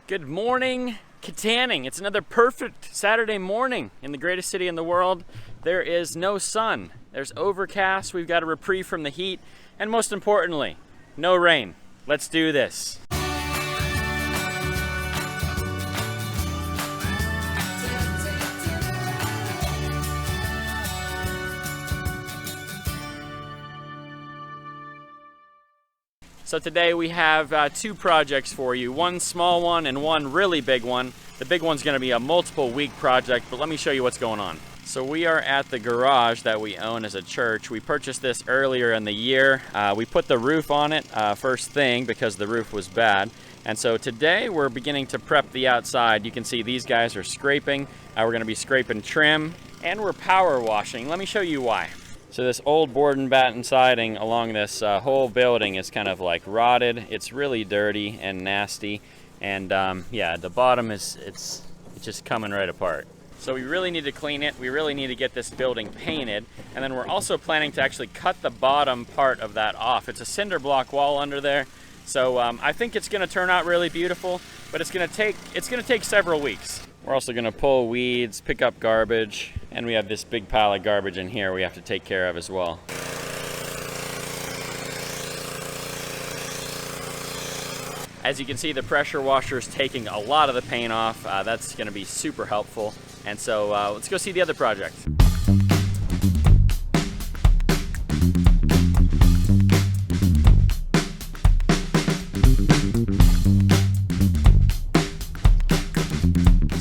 Good morning, Kittanning. It's another perfect Saturday morning in the greatest city in the world. There is no sun. There's overcast. We've got a reprieve from the heat. And most importantly, no rain. Let's do this. So today we have two projects for you, one small one and one really big one. The big one's going to be a multiple week project, but let me show you what's going on. So we are at the garage that we own as a church. We purchased this earlier in the year. We put the roof on it first thing because the roof was bad. And so today we're beginning to prep the outside. You can see these guys are scraping. We're going to be scraping trim and we're power washing. Let me show you why. So this old board and batten siding along this whole building is kind of like rotted. It's really dirty and nasty, and yeah, the bottom it's just coming right apart. So we really need to clean it. We really need to get this building painted, and then we're also planning to actually cut the bottom part of that off. It's a cinder block wall under there, so I think it's going to turn out really beautiful, but it's going to take several weeks. We're also going to pull weeds, pick up garbage, and we have this big pile of garbage in here we have to take care of as well. As you can see, the pressure washer is taking a lot of the paint off. That's going to be super helpful. And so let's go see the other project.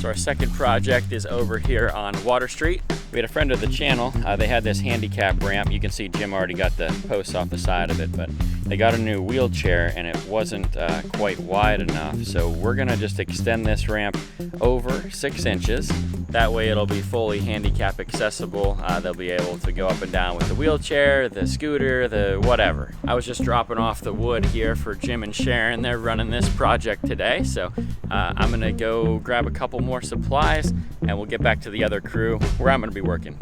So our second project is over here on Water Street. We had a friend of the channel, they had this handicap ramp. You can see Jim already got the posts off the side of it, but they got a new wheelchair and it wasn't quite wide enough. So we're gonna just extend this ramp over 6 inches. That way it'll be fully handicap accessible. They'll be able to go up and down with the wheelchair, the scooter, the whatever. I was just dropping off the wood here for Jim and Sharon. They're running this project today. So I'm gonna go grab a couple more supplies and we'll get back to the other crew where I'm gonna be working.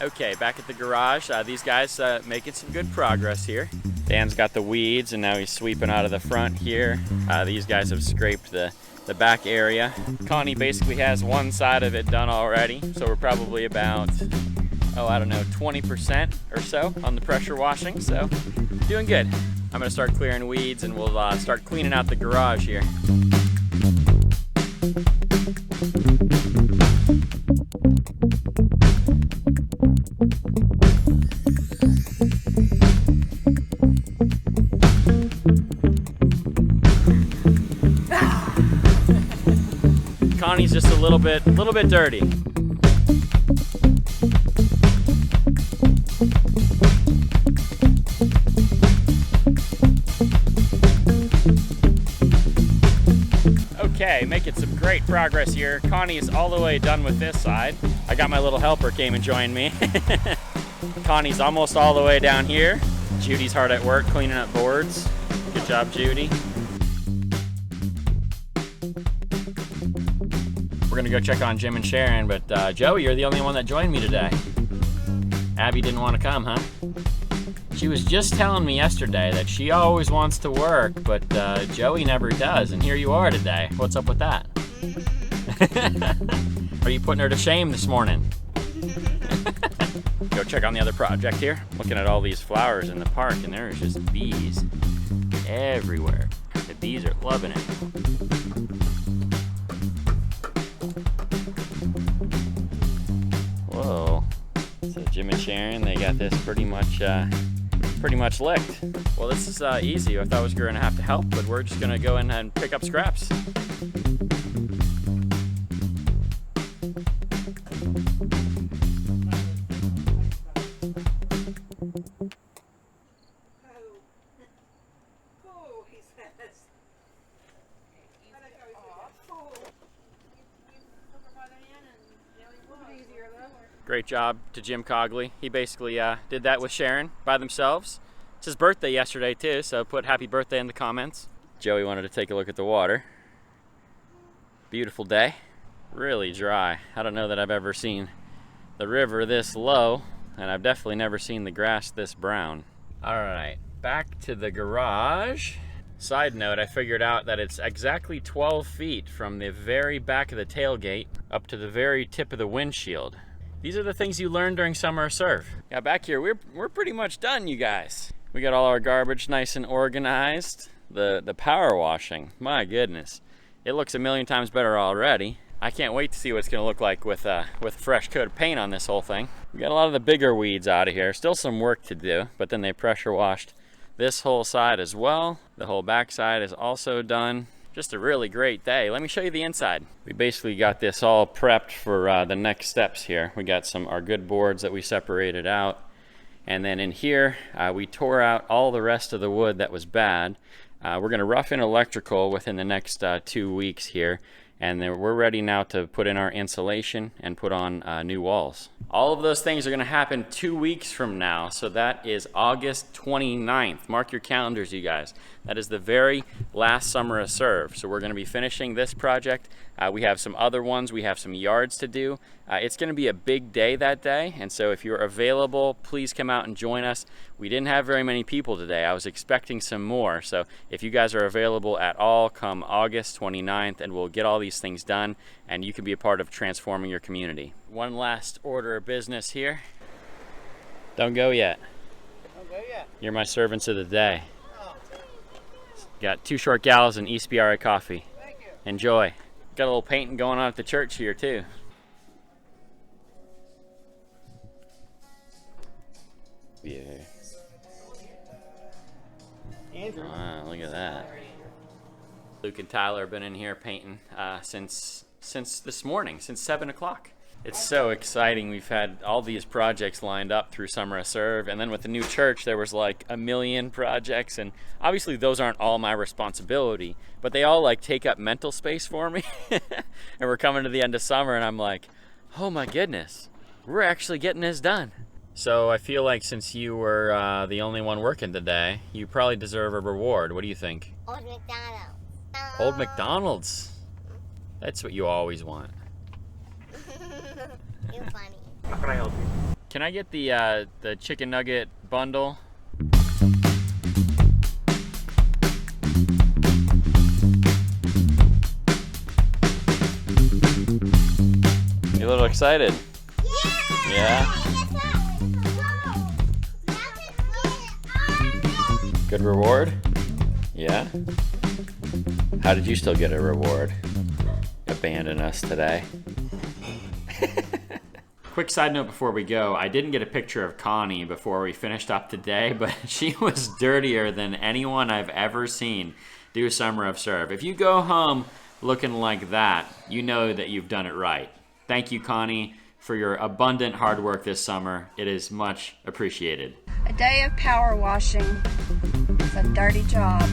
Okay, back at the garage. These guys making some good progress here. Dan's got the weeds and now he's sweeping out of the front here. These guys have scraped the back area. Connie basically has one side of it done already, so we're probably about, I don't know, 20% or so on the pressure washing, so doing good. I'm gonna start clearing weeds and we'll start cleaning out the garage here. Connie's just a little bit dirty. Okay, making some great progress here. Connie's all the way done with this side. I got my little helper came and joined me. Connie's almost all the way down here. Judy's hard at work cleaning up boards. Good job, Judy. We're gonna go check on Jim and Sharon, but Joey, you're the only one that joined me today. Abby didn't want to come, huh? She was just telling me yesterday that she always wants to work, but Joey never does, and here you are today. What's up with that? Are you putting her to shame this morning? Go check on the other project here. Looking at all these flowers in the park, and there's just bees everywhere. The bees are loving it. Whoa. So Jim and Sharon, they got this pretty much licked. Well, this is easy. I thought I was going to have to help, but we're just going to go in and pick up scraps. Great job to Jim Cogley. He basically did that with Sharon by themselves. It's his birthday yesterday too, so put happy birthday in the comments. Joey wanted to take a look at the water. Beautiful day, really dry. I don't know that I've ever seen the river this low, and I've definitely never seen the grass this brown. All right, back to the garage. Side note, I figured out that it's exactly 12 feet from the very back of the tailgate up to the very tip of the windshield. These are the things you learn during summer serve. Yeah, back here, we're pretty much done, you guys. We got all our garbage nice and organized. The power washing, my goodness. It looks a million times better already. I can't wait to see what it's gonna look like with a fresh coat of paint on this whole thing. We got a lot of the bigger weeds out of here. Still some work to do, but then they pressure washed this whole side as well. The whole back side is also done. Just a really great day. Let me show you the inside. We basically got this all prepped for the next steps here. We got our good boards that we separated out. And then in here, we tore out all the rest of the wood that was bad. We're gonna rough in electrical within the next 2 weeks here. And then we're ready now to put in our insulation and put on new walls. All of those things are gonna happen 2 weeks from now, so that is August 29th. Mark your calendars, you guys. That is the very last summer of serve. So we're gonna be finishing this project. We have some other ones, we have some yards to do. It's gonna be a big day that day, and so if you're available, please come out and join us. We didn't have very many people today. I was expecting some more, so if you guys are available at all, come August 29th, and we'll get all these things done, and you can be a part of transforming your community. One last order of business here. Don't go yet. Don't go yet. You're my servants of the day. Got 2 short gals and East BRA coffee. Thank you. Enjoy. Got a little painting going on at the church here too. Yeah. Andrew. Wow, look at that. Luke and Tyler have been in here painting since this morning, since 7 o'clock. It's so exciting. We've had all these projects lined up through Summer of Serve, and then with the new church there was like a million projects, and obviously those aren't all my responsibility, but they all like take up mental space for me. And we're coming to the end of summer and I'm like, oh my goodness, we're actually getting this done. So I feel like since you were the only one working today, you probably deserve a reward. What do you think? Old McDonald's. Old McDonald's. That's what you always want. You're funny. How can I help you? Can I get the chicken nugget bundle? You a little excited? Yeah? Good reward? Yeah? How did you still get a reward? Abandon us today. Quick side note before we go, I didn't get a picture of Connie before we finished up today, but she was dirtier than anyone I've ever seen do Summer of Serve. If you go home looking like that, you know that you've done it right. Thank you, Connie, for your abundant hard work this summer. It is much appreciated. A day of power washing. It's a dirty job.